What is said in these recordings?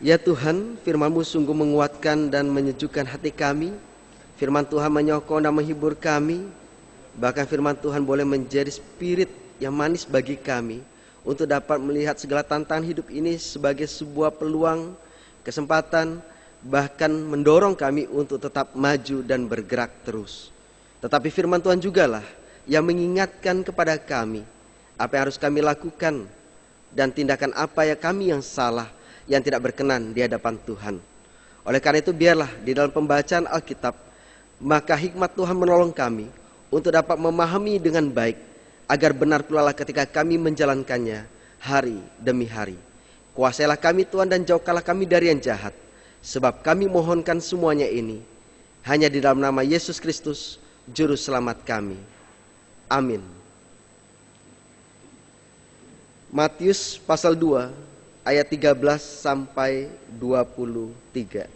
Ya Tuhan, firman-Mu sungguh menguatkan dan menyejukkan hati kami. Firman Tuhan menyokong dan menghibur kami. Bahkan firman Tuhan boleh menjadi spirit yang manis bagi kami untuk dapat melihat segala tantangan hidup ini sebagai sebuah peluang, kesempatan, bahkan mendorong kami untuk tetap maju dan bergerak terus. Tetapi firman Tuhan jugalah yang mengingatkan kepada kami apa yang harus kami lakukan dan tindakan apa yang kami yang salah, yang tidak berkenan di hadapan Tuhan. Oleh karena itu biarlah di dalam pembacaan Alkitab, maka hikmat Tuhan menolong kami untuk dapat memahami dengan baik, agar benar pula ketika kami menjalankannya hari demi hari. Kuasailah kami Tuhan dan jauhkanlah kami dari yang jahat, sebab kami mohonkan semuanya ini hanya di dalam nama Yesus Kristus, Juru Selamat kami. Amin. Matius pasal 2 ayat 13 sampai 23.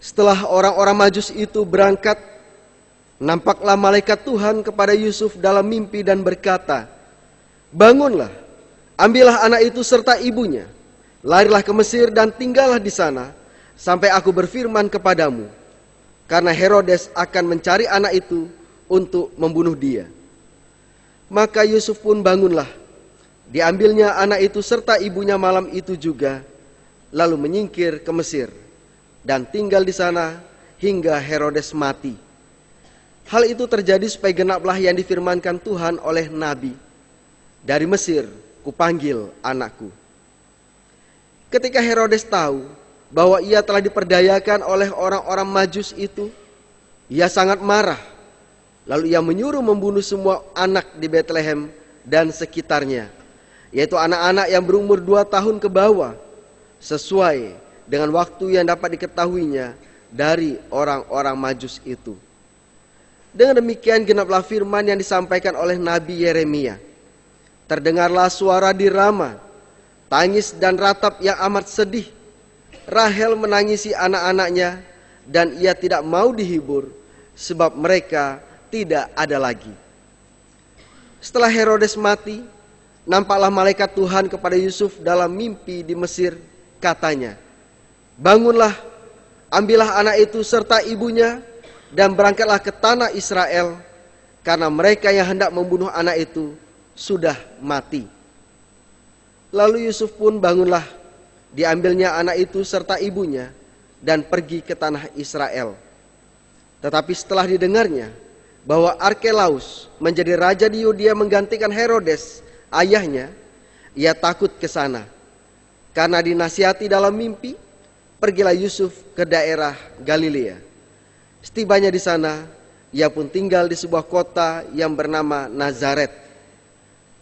Setelah orang-orang Majus itu berangkat, nampaklah malaikat Tuhan kepada Yusuf dalam mimpi dan berkata, "Bangunlah, ambillah anak itu serta ibunya, larilah ke Mesir dan tinggallah di sana, sampai aku berfirman kepadamu. Karena Herodes akan mencari anak itu untuk membunuh dia." Maka Yusuf pun bangunlah. Diambilnya anak itu serta ibunya malam itu juga, lalu menyingkir ke Mesir dan tinggal di sana hingga Herodes mati. Hal itu terjadi supaya genaplah yang difirmankan Tuhan oleh Nabi, "Dari Mesir kupanggil anakku." Ketika Herodes tahu bahwa ia telah diperdayakan oleh orang-orang Majus itu, ia sangat marah. Lalu ia menyuruh membunuh semua anak di Betlehem dan sekitarnya, yaitu anak-anak yang berumur 2 tahun ke bawah, sesuai dengan waktu yang dapat diketahuinya dari orang-orang Majus itu. Dengan demikian genaplah firman yang disampaikan oleh Nabi Yeremia. Terdengarlah suara di Rama, tangis dan ratap yang amat sedih. Rahel menangisi anak-anaknya dan ia tidak mau dihibur, sebab mereka tidak ada lagi. Setelah Herodes mati, nampaklah malaikat Tuhan kepada Yusuf dalam mimpi di Mesir, katanya, "Bangunlah, ambillah anak itu serta ibunya dan berangkatlah ke tanah Israel, karena mereka yang hendak membunuh anak itu sudah mati." Lalu Yusuf pun bangunlah, diambilnya anak itu serta ibunya dan pergi ke tanah Israel. Tetapi setelah didengarnya bahwa Arkelaus menjadi raja di Yudea menggantikan Herodes ayahnya, ia takut ke sana. Karena dinasihati dalam mimpi, pergilah Yusuf ke daerah Galilea. Setibanya di sana, ia pun tinggal di sebuah kota yang bernama Nazaret.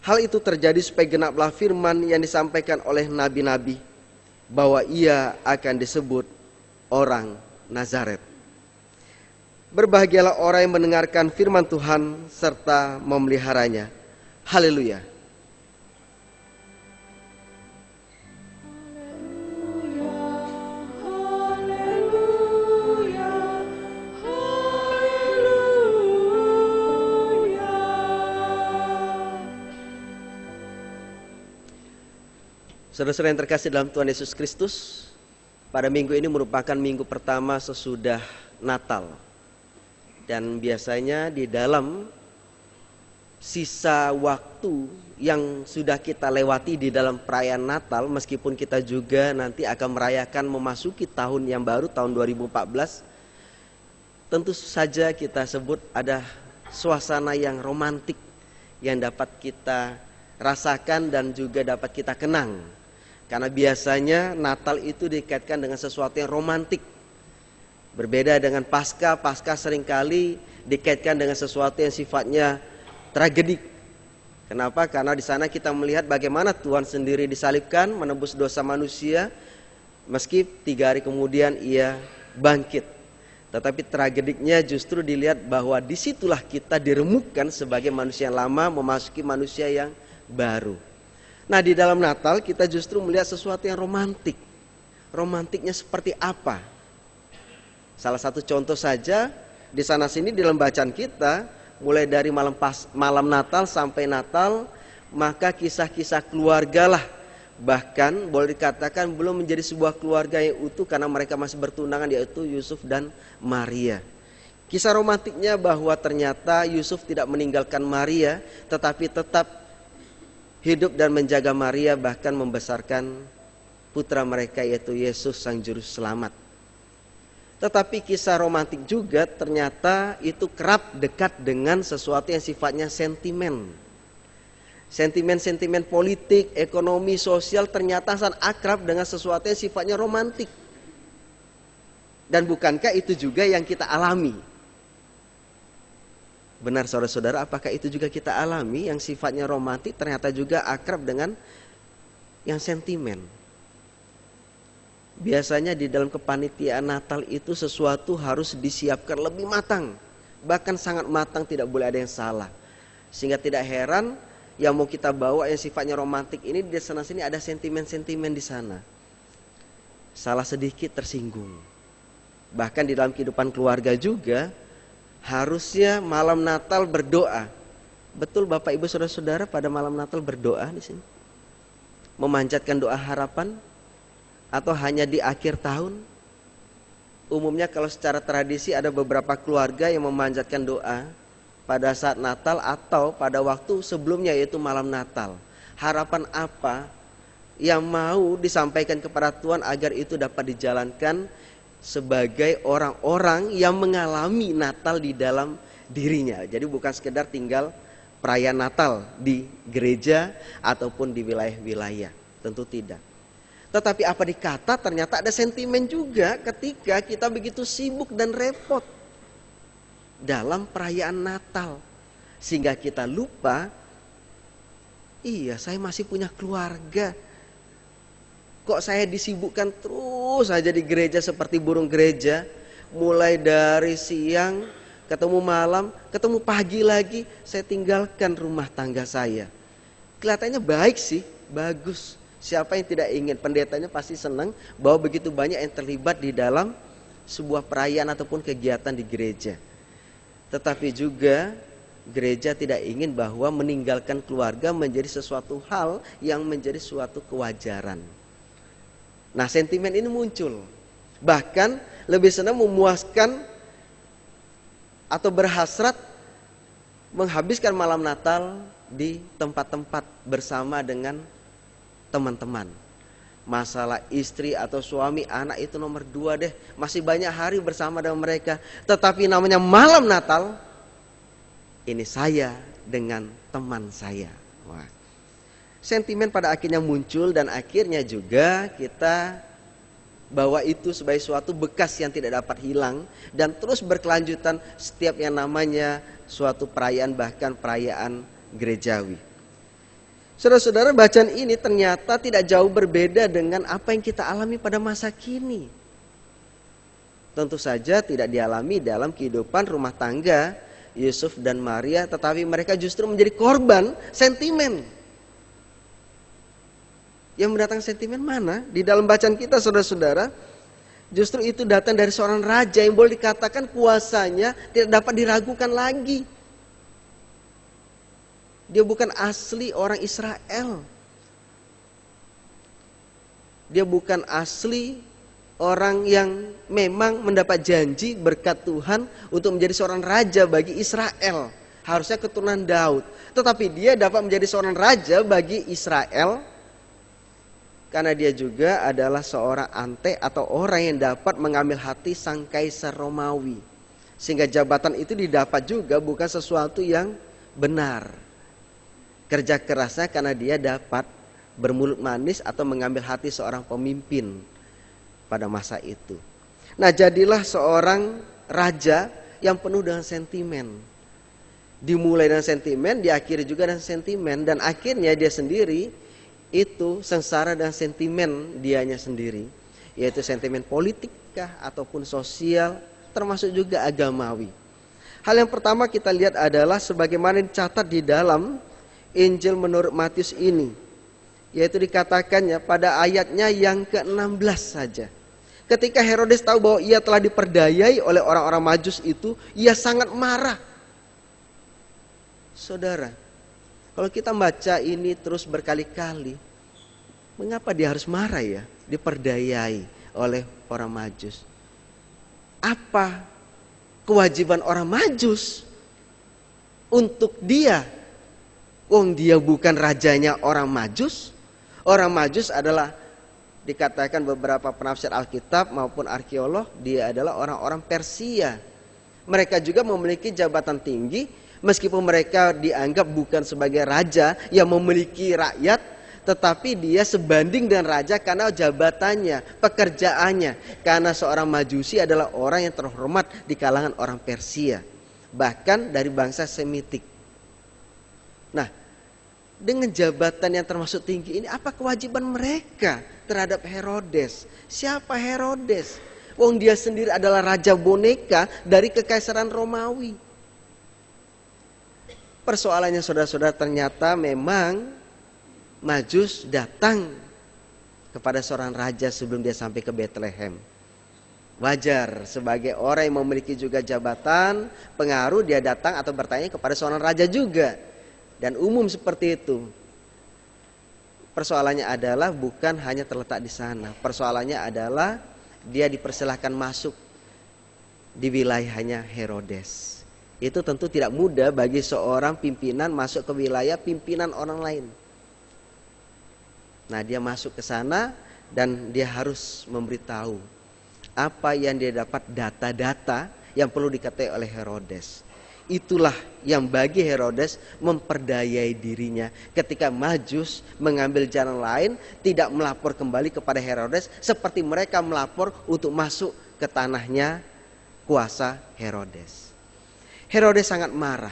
Hal itu terjadi supaya genaplah firman yang disampaikan oleh nabi-nabi, bahwa ia akan disebut orang Nazaret. Berbahagialah orang yang mendengarkan firman Tuhan serta memeliharanya. Haleluya. Saudara-saudara yang terkasih dalam Tuhan Yesus Kristus, pada minggu ini merupakan minggu pertama sesudah Natal. Dan biasanya di dalam sisa waktu yang sudah kita lewati di dalam perayaan Natal, meskipun kita juga nanti akan merayakan memasuki tahun yang baru, tahun 2014, tentu saja kita sebut ada suasana yang romantik yang dapat kita rasakan dan juga dapat kita kenang. Karena biasanya Natal itu dikaitkan dengan sesuatu yang romantik. Berbeda dengan Paskah seringkali dikaitkan dengan sesuatu yang sifatnya tragedik. Kenapa? Karena di sana kita melihat bagaimana Tuhan sendiri disalibkan, menebus dosa manusia, meski 3 hari kemudian ia bangkit. Tetapi tragediknya justru dilihat bahwa disitulah kita diremukkan sebagai manusia yang lama memasuki manusia yang baru. Nah, di dalam Natal kita justru melihat sesuatu yang romantik. Romantiknya seperti apa? Salah satu contoh saja di sana sini dalam bacaan kita, mulai dari malam Natal sampai Natal, maka kisah-kisah keluarga lah, bahkan boleh dikatakan belum menjadi sebuah keluarga yang utuh karena mereka masih bertunangan, yaitu Yusuf dan Maria. Kisah romantiknya bahwa ternyata Yusuf tidak meninggalkan Maria, tetapi tetap hidup dan menjaga Maria, bahkan membesarkan putra mereka yaitu Yesus Sang Juru Selamat. Tetapi kisah romantik juga ternyata itu kerap dekat dengan sesuatu yang sifatnya sentimen. Sentimen-sentimen politik, ekonomi, sosial ternyata sangat akrab dengan sesuatu yang sifatnya romantik. Dan bukankah itu juga yang kita alami? Benar saudara-saudara, apakah itu juga kita alami? Yang sifatnya romantik ternyata juga akrab dengan yang sentimen. Biasanya di dalam kepanitiaan Natal itu sesuatu harus disiapkan lebih matang. Bahkan sangat matang, tidak boleh ada yang salah. Sehingga tidak heran yang mau kita bawa yang sifatnya romantik ini di sana sini ada sentimen-sentimen di sana. Salah sedikit tersinggung. Bahkan di dalam kehidupan keluarga juga harusnya malam Natal berdoa. Betul Bapak Ibu Saudara-saudara pada malam Natal berdoa di sini? Memanjatkan doa harapan? Atau hanya di akhir tahun? Umumnya kalau secara tradisi ada beberapa keluarga yang memanjatkan doa pada saat Natal atau pada waktu sebelumnya, yaitu malam Natal. Harapan apa yang mau disampaikan kepada Tuhan agar itu dapat dijalankan sebagai orang-orang yang mengalami Natal di dalam dirinya. Jadi bukan sekedar tinggal perayaan Natal di gereja ataupun di wilayah-wilayah. Tentu tidak. Tetapi apa dikata ternyata ada sentimen juga ketika kita begitu sibuk dan repot dalam perayaan Natal. Sehingga kita lupa, iya saya masih punya keluarga. Kok saya disibukkan terus saja di gereja seperti burung gereja. Mulai dari siang, ketemu malam, ketemu pagi lagi, saya tinggalkan rumah tangga saya. Kelihatannya baik sih, bagus. Siapa yang tidak ingin? Pendetanya pasti senang bahwa begitu banyak yang terlibat di dalam sebuah perayaan ataupun kegiatan di gereja. Tetapi juga gereja tidak ingin bahwa meninggalkan keluarga menjadi sesuatu hal yang menjadi suatu kewajaran. Nah, sentimen ini muncul. Bahkan lebih senang memuaskan atau berhasrat menghabiskan malam Natal di tempat-tempat bersama dengan teman-teman. Masalah istri atau suami, anak itu nomor 2 deh. Masih banyak hari bersama dengan mereka. Tetapi namanya malam Natal, ini saya dengan teman saya. Wah. Sentimen pada akhirnya muncul dan akhirnya juga kita bawa itu sebagai suatu bekas yang tidak dapat hilang dan terus berkelanjutan setiap yang namanya suatu perayaan, bahkan perayaan gerejawi. Saudara-saudara, bacaan ini ternyata tidak jauh berbeda dengan apa yang kita alami pada masa kini. Tentu saja tidak dialami dalam kehidupan rumah tangga Yusuf dan Maria, tetapi mereka justru menjadi korban sentimen. Yang mendatangkan sentimen mana? Di dalam bacaan kita saudara-saudara, justru itu datang dari seorang raja yang boleh dikatakan kuasanya tidak dapat diragukan lagi. Dia bukan asli orang Israel. Dia bukan asli orang yang memang mendapat janji berkat Tuhan untuk menjadi seorang raja bagi Israel. Harusnya keturunan Daud. Tetapi dia dapat menjadi seorang raja bagi Israel karena dia juga adalah seorang ante atau orang yang dapat mengambil hati sang kaisar Romawi. Sehingga jabatan itu didapat juga bukan sesuatu yang benar. Kerja kerasnya karena dia dapat bermulut manis atau mengambil hati seorang pemimpin pada masa itu. Nah, jadilah seorang raja yang penuh dengan sentimen. Dimulai dengan sentimen, diakhiri juga dengan sentimen, dan akhirnya dia sendiri itu sengsara dengan sentimen dianya sendiri, yaitu sentimen politik ataupun sosial, termasuk juga agamawi. Hal yang pertama kita lihat adalah sebagaimana dicatat di dalam Injil menurut Matius ini, yaitu dikatakannya pada ayatnya yang ke-16 saja. Ketika Herodes tahu bahwa ia telah diperdayai oleh orang-orang Majus itu, ia sangat marah. Saudara, kalau kita baca ini terus berkali-kali, mengapa dia harus marah ya? Diperdayai oleh orang Majus. Apa kewajiban orang Majus untuk dia? Wong dia bukan rajanya orang Majus. Orang Majus adalah, dikatakan beberapa penafsir Alkitab maupun arkeolog, dia adalah orang-orang Persia. Mereka juga memiliki jabatan tinggi, meskipun mereka dianggap bukan sebagai raja yang memiliki rakyat, tetapi dia sebanding dengan raja karena jabatannya, pekerjaannya. Karena seorang Majusi adalah orang yang terhormat di kalangan orang Persia, bahkan dari bangsa Semitik. Nah, dengan jabatan yang termasuk tinggi ini, apa kewajiban mereka terhadap Herodes? Siapa Herodes? Wong dia sendiri adalah raja boneka dari kekaisaran Romawi. Persoalannya saudara-saudara, ternyata memang Majus datang kepada seorang raja sebelum dia sampai ke Bethlehem. Wajar, sebagai orang yang memiliki juga jabatan, pengaruh, dia datang atau bertanya kepada seorang raja juga. Dan umum seperti itu. Persoalannya adalah bukan hanya terletak di sana. Persoalannya adalah dia dipersilahkan masuk di wilayahnya Herodes. Itu tentu tidak mudah bagi seorang pimpinan masuk ke wilayah pimpinan orang lain. Nah, dia masuk ke sana dan dia harus memberitahu apa yang dia dapat, data-data yang perlu diketahui oleh Herodes. Itulah yang bagi Herodes memperdayai dirinya. Ketika Majus mengambil jalan lain, tidak melapor kembali kepada Herodes seperti mereka melapor untuk masuk ke tanahnya kuasa Herodes. Herodes sangat marah.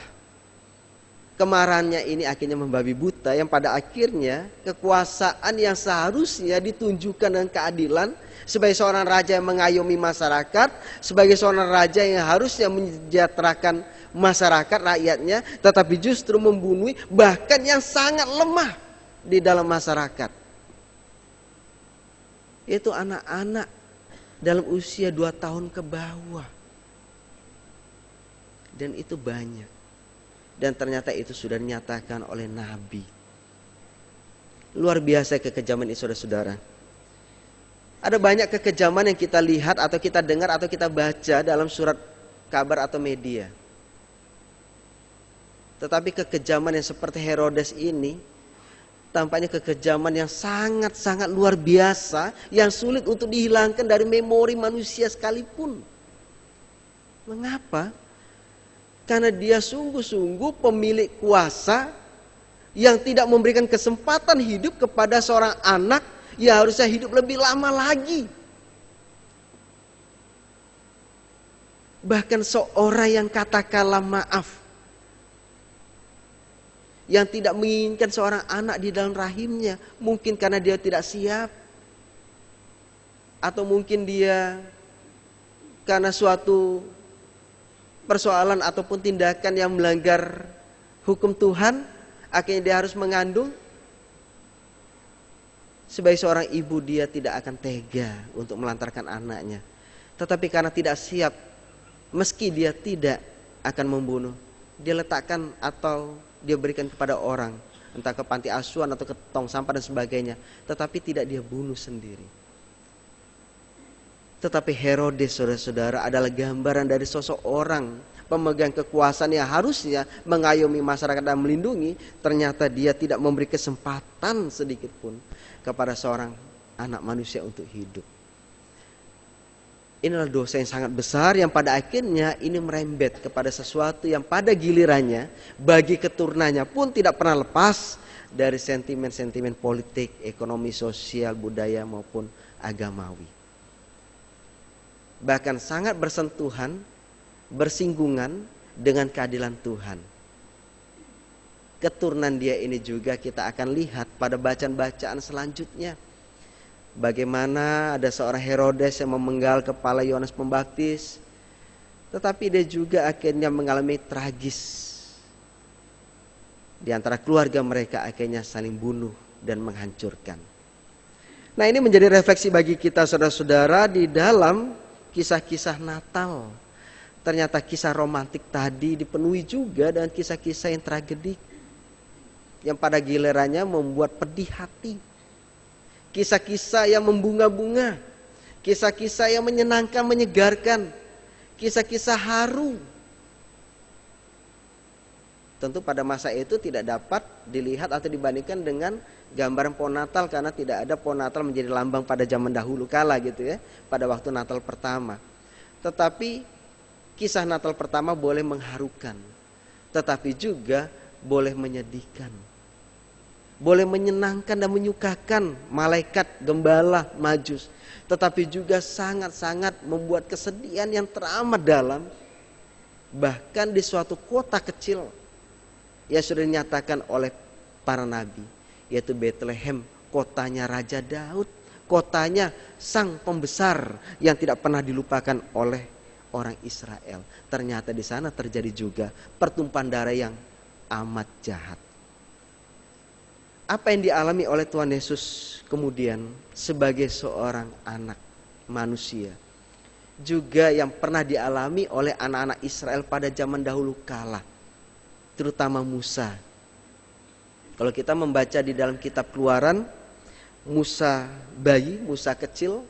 Kemarahannya ini akhirnya membabi buta, yang pada akhirnya kekuasaan yang seharusnya ditunjukkan dengan keadilan, sebagai seorang raja yang mengayomi masyarakat, sebagai seorang raja yang harusnya mensejahterakan masyarakat rakyatnya, tetapi justru membunuh bahkan yang sangat lemah di dalam masyarakat. Itu anak-anak dalam usia 2 tahun ke bawah. Dan itu banyak. Dan ternyata itu sudah dinyatakan oleh Nabi. Luar biasa kekejaman ini, saudara-saudara. Ada banyak kekejaman yang kita lihat atau kita dengar atau kita baca dalam surat kabar atau media. Tetapi kekejaman yang seperti Herodes ini tampaknya kekejaman yang sangat-sangat luar biasa, yang sulit untuk dihilangkan dari memori manusia sekalipun. Mengapa? Karena dia sungguh-sungguh pemilik kuasa yang tidak memberikan kesempatan hidup kepada seorang anak yang harusnya hidup lebih lama lagi. Bahkan seorang yang katakanlah maaf, yang tidak menginginkan seorang anak di dalam rahimnya, mungkin karena dia tidak siap, atau mungkin dia karena suatu persoalan ataupun tindakan yang melanggar hukum Tuhan, akhirnya dia harus mengandung. Sebagai seorang ibu, dia tidak akan tega untuk melantarkan anaknya. Tetapi karena tidak siap, meski dia tidak akan membunuh, dia letakkan atau dia berikan kepada orang, entah ke panti asuhan atau ke tong sampah dan sebagainya, tetapi tidak dia bunuh sendiri. Tetapi Herodes, saudara-saudara, adalah gambaran dari sosok orang pemegang kekuasaan yang harusnya mengayomi masyarakat dan melindungi. Ternyata dia tidak memberi kesempatan sedikit pun kepada seorang anak manusia untuk hidup. Inilah dosa yang sangat besar yang pada akhirnya ini merembet kepada sesuatu yang pada gilirannya bagi keturunannya pun tidak pernah lepas dari sentimen-sentimen politik, ekonomi, sosial, budaya maupun agamawi. Bahkan sangat bersentuhan, bersinggungan dengan keadilan Tuhan. Keturunan dia ini juga kita akan lihat pada bacaan-bacaan selanjutnya. Bagaimana ada seorang Herodes yang memenggal kepala Yohanes Pembaptis, tetapi dia juga akhirnya mengalami tragis. Di antara keluarga mereka akhirnya saling bunuh dan menghancurkan. Nah, ini menjadi refleksi bagi kita saudara-saudara di dalam kisah-kisah Natal. Ternyata kisah romantik tadi dipenuhi juga dengan kisah-kisah yang tragedik, yang pada gilirannya membuat pedih hati. Kisah-kisah yang membunga-bunga, kisah-kisah yang menyenangkan, menyegarkan, kisah-kisah haru. Tentu pada masa itu tidak dapat dilihat atau dibandingkan dengan gambaran pohon Natal, karena tidak ada pohon Natal menjadi lambang pada zaman dahulu kala gitu ya, pada waktu Natal pertama. Tetapi kisah Natal pertama boleh mengharukan, tetapi juga boleh menyedihkan, boleh menyenangkan dan menyukakan malaikat, gembala, majus, tetapi juga sangat-sangat membuat kesedihan yang teramat dalam. Bahkan di suatu kota kecil yang sudah dinyatakan oleh para nabi, yaitu Bethlehem, kotanya Raja Daud, kotanya sang pembesar yang tidak pernah dilupakan oleh orang Israel. Ternyata di sana terjadi juga pertumpahan darah yang amat jahat. Apa yang dialami oleh Tuhan Yesus kemudian sebagai seorang anak manusia, juga yang pernah dialami oleh anak-anak Israel pada zaman dahulu kala, terutama Musa. Kalau kita membaca di dalam kitab Keluaran, Musa bayi, Musa kecil,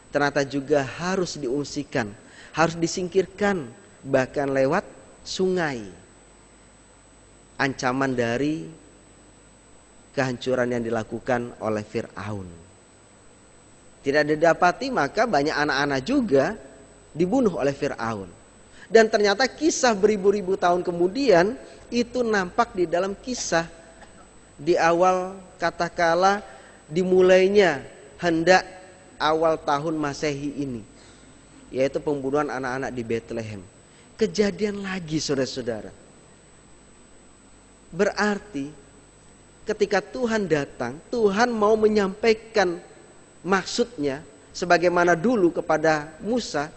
ternyata juga harus diungsikan, harus disingkirkan, bahkan lewat sungai. Ancaman dari kehancuran yang dilakukan oleh Fir'aun. Tidak didapati, maka banyak anak-anak juga dibunuh oleh Fir'aun. Dan ternyata kisah beribu-ribu tahun kemudian itu nampak di dalam kisah di awal katakala dimulainya hendak awal tahun Masehi ini, yaitu pembunuhan anak-anak di Bethlehem. Kejadian lagi saudara-saudara. Berarti ketika Tuhan datang, Tuhan mau menyampaikan maksudnya sebagaimana dulu kepada Musa,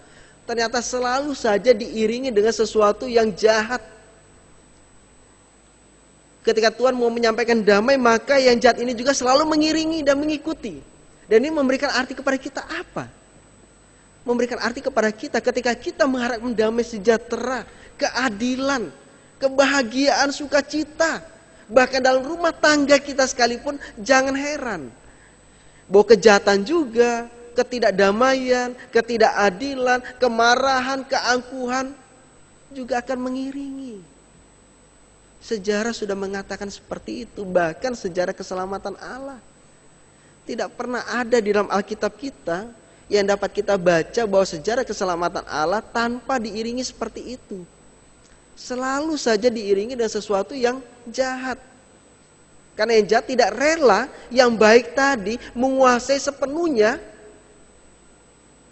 ternyata selalu saja diiringi dengan sesuatu yang jahat. Ketika Tuhan mau menyampaikan damai, maka yang jahat ini juga selalu mengiringi dan mengikuti. Dan ini memberikan arti kepada kita apa? Memberikan arti kepada kita ketika kita mengharapkan damai sejahtera, keadilan, kebahagiaan, sukacita. Bahkan dalam rumah tangga kita sekalipun, jangan heran bahwa kejahatan juga, ketidakdamaian, ketidakadilan, kemarahan, keangkuhan juga akan mengiringi. Sejarah sudah mengatakan seperti itu. Bahkan sejarah keselamatan Allah, tidak pernah ada di dalam Alkitab kita yang dapat kita baca bahwa sejarah keselamatan Allah tanpa diiringi seperti itu. Selalu saja diiringi dengan sesuatu yang jahat. Karena yang jahat tidak rela yang baik tadi menguasai sepenuhnya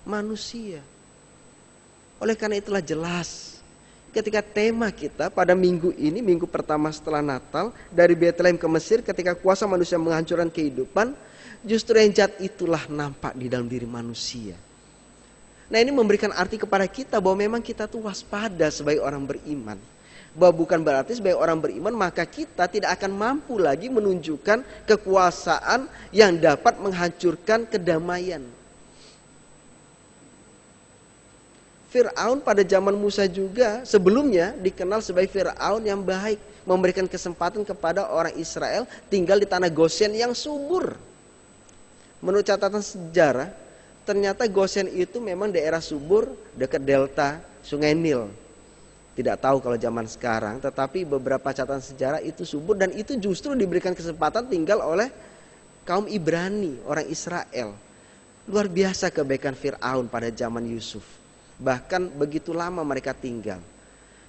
manusia. Oleh karena itulah jelas ketika tema kita pada minggu ini, minggu pertama setelah Natal, dari Bethlehem ke Mesir, ketika kuasa manusia menghancurkan kehidupan, justru yang jahat itulah nampak di dalam diri manusia. Nah, ini memberikan arti kepada kita bahwa memang kita tuh waspada sebagai orang beriman. Bahwa bukan berarti sebagai orang beriman maka kita tidak akan mampu lagi menunjukkan kekuasaan yang dapat menghancurkan kedamaian. Fir'aun pada zaman Musa juga sebelumnya dikenal sebagai Fir'aun yang baik, memberikan kesempatan kepada orang Israel tinggal di tanah Goshen yang subur. Menurut catatan sejarah, ternyata Goshen itu memang daerah subur dekat delta Sungai Nil. Tidak tahu kalau zaman sekarang, tetapi beberapa catatan sejarah itu subur, dan itu justru diberikan kesempatan tinggal oleh kaum Ibrani, orang Israel. Luar biasa kebaikan Fir'aun pada zaman Yusuf. Bahkan begitu lama mereka tinggal.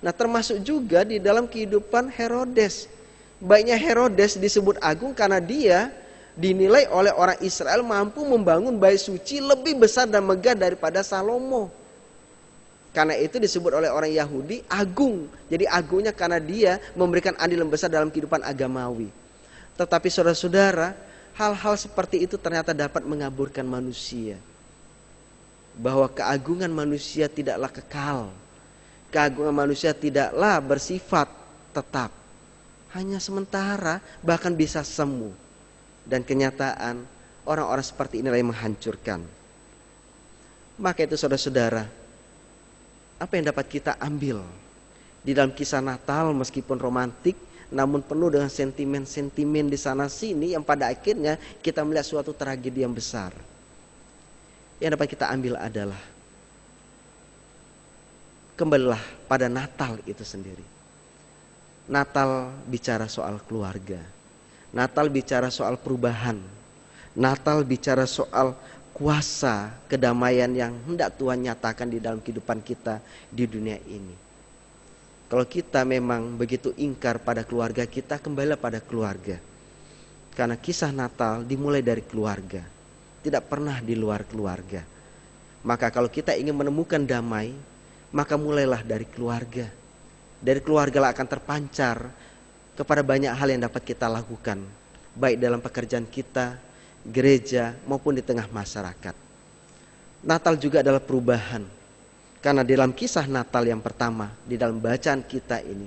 Nah, termasuk juga di dalam kehidupan Herodes. Baiknya Herodes disebut agung karena dia dinilai oleh orang Israel mampu membangun bait suci lebih besar dan megah daripada Salomo. Karena itu disebut oleh orang Yahudi agung. Jadi agungnya karena dia memberikan andil yang besar dalam kehidupan agamawi. Tetapi saudara-saudara, hal-hal seperti itu ternyata dapat mengaburkan manusia. Bahwa keagungan manusia tidaklah kekal. Keagungan manusia tidaklah bersifat tetap. Hanya sementara, bahkan bisa semu. Dan kenyataan Orang-orang seperti inilah yang menghancurkan. Maka itu saudara-saudara, apa yang dapat kita ambil di dalam kisah Natal meskipun romantik, namun penuh dengan sentimen-sentimen di sana sini yang pada akhirnya kita melihat suatu tragedi yang besar. Yang dapat kita ambil adalah kembalilah pada Natal itu sendiri. Natal bicara soal keluarga. Natal bicara soal perubahan. Natal bicara soal kuasa kedamaian yang hendak Tuhan nyatakan di dalam kehidupan kita di dunia ini. Kalau kita memang begitu ingkar pada keluarga kita, kembalilah pada keluarga. Karena kisah Natal dimulai dari keluarga, tidak pernah di luar keluarga. Maka kalau kita ingin menemukan damai, maka mulailah dari keluarga. Dari keluarga lah akan terpancar kepada banyak hal yang dapat kita lakukan, baik dalam pekerjaan kita, gereja, maupun di tengah masyarakat. Natal juga adalah perubahan. Karena dalam kisah Natal yang pertama, di dalam bacaan kita ini,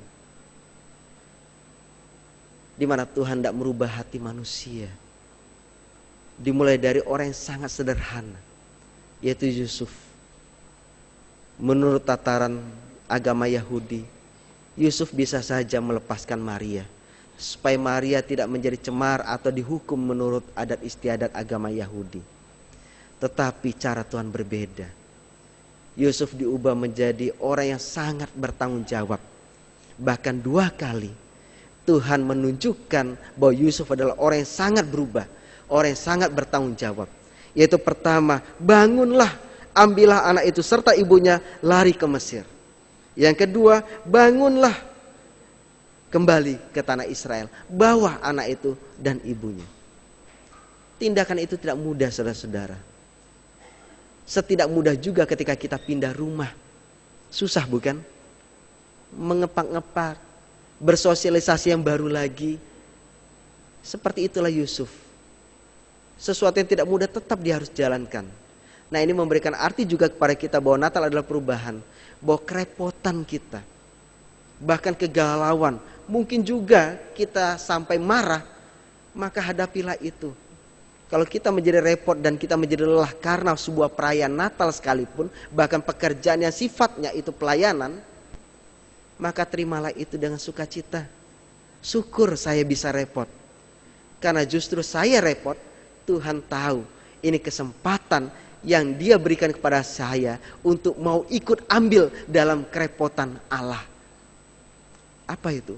di mana Tuhan tidak merubah hati manusia. Dimulai dari orang yang sangat sederhana, yaitu Yusuf. Menurut tataran agama Yahudi, Yusuf bisa saja melepaskan Maria, supaya Maria tidak menjadi cemar atau dihukum menurut adat istiadat agama Yahudi. Tetapi cara Tuhan berbeda. Yusuf diubah menjadi orang yang sangat bertanggung jawab. Bahkan 2 kali Tuhan menunjukkan bahwa Yusuf adalah orang yang sangat berubah, orang yang sangat bertanggung jawab. Yaitu pertama, bangunlah, ambillah anak itu serta ibunya, lari ke Mesir. Yang kedua, bangunlah, kembali ke tanah Israel, bawa anak itu dan ibunya. Tindakan itu tidak mudah, saudara-saudara. Setidak mudah juga ketika kita pindah rumah. Susah bukan? Mengepak-ngepak, bersosialisasi yang baru lagi. Seperti itulah Yusuf. Sesuatu yang tidak mudah tetap dia harus jalankan. Nah, ini memberikan arti juga kepada kita bahwa Natal adalah perubahan. Bahwa kerepotan kita, bahkan kegalauan, mungkin juga kita sampai marah, maka hadapilah itu. Kalau kita menjadi repot dan kita menjadi lelah karena sebuah perayaan Natal sekalipun, bahkan pekerjaan yang sifatnya itu pelayanan, maka terimalah itu dengan sukacita. Syukur saya bisa repot. Karena justru saya repot, Tuhan tahu ini kesempatan yang Dia berikan kepada saya untuk mau ikut ambil dalam kerepotan Allah. Apa itu?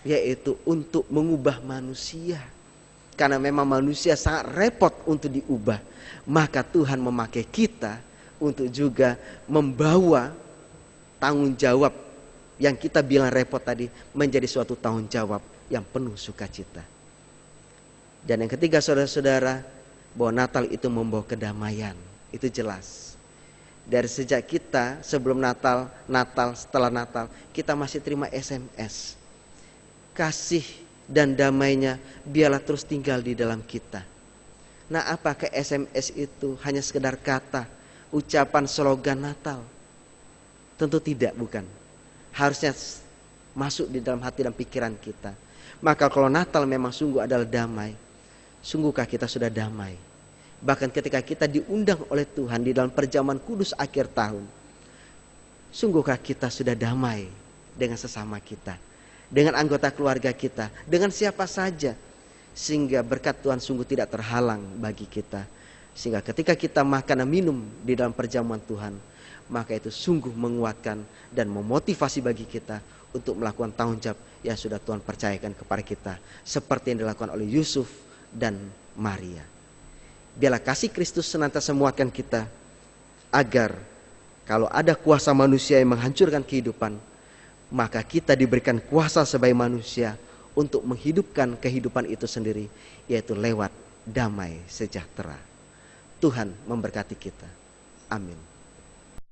Yaitu untuk mengubah manusia. Karena memang manusia sangat repot untuk diubah. Maka Tuhan memakai kita untuk juga membawa tanggung jawab yang kita bilang repot tadi menjadi suatu tanggung jawab yang penuh sukacita. Dan yang ketiga, saudara-saudara, bahwa Natal itu membawa kedamaian. Itu jelas. Dari sejak kita sebelum Natal, setelah Natal, kita masih terima SMS. Kasih dan damainya biarlah terus tinggal di dalam kita. Nah, apakah SMS itu hanya sekedar kata, ucapan slogan Natal? Tentu tidak, bukan. Harusnya masuk di dalam hati dan pikiran kita. Maka kalau Natal memang sungguh adalah damai, sungguhkah kita sudah damai? Bahkan ketika kita diundang oleh Tuhan di dalam perjamuan kudus akhir tahun, sungguhkah kita sudah damai dengan sesama kita, dengan anggota keluarga kita, dengan siapa saja, sehingga berkat Tuhan sungguh tidak terhalang bagi kita. Sehingga ketika kita makan dan minum di dalam perjamuan Tuhan, maka itu sungguh menguatkan dan memotivasi bagi kita untuk melakukan tanggung jawab yang sudah Tuhan percayakan kepada kita, seperti yang dilakukan oleh Yusuf dan Maria. Biarlah kasih Kristus senantiasa menguatkan kita, agar kalau ada kuasa manusia yang menghancurkan kehidupan, maka kita diberikan kuasa sebagai manusia untuk menghidupkan kehidupan itu sendiri, yaitu lewat damai sejahtera. Tuhan memberkati kita. Amin.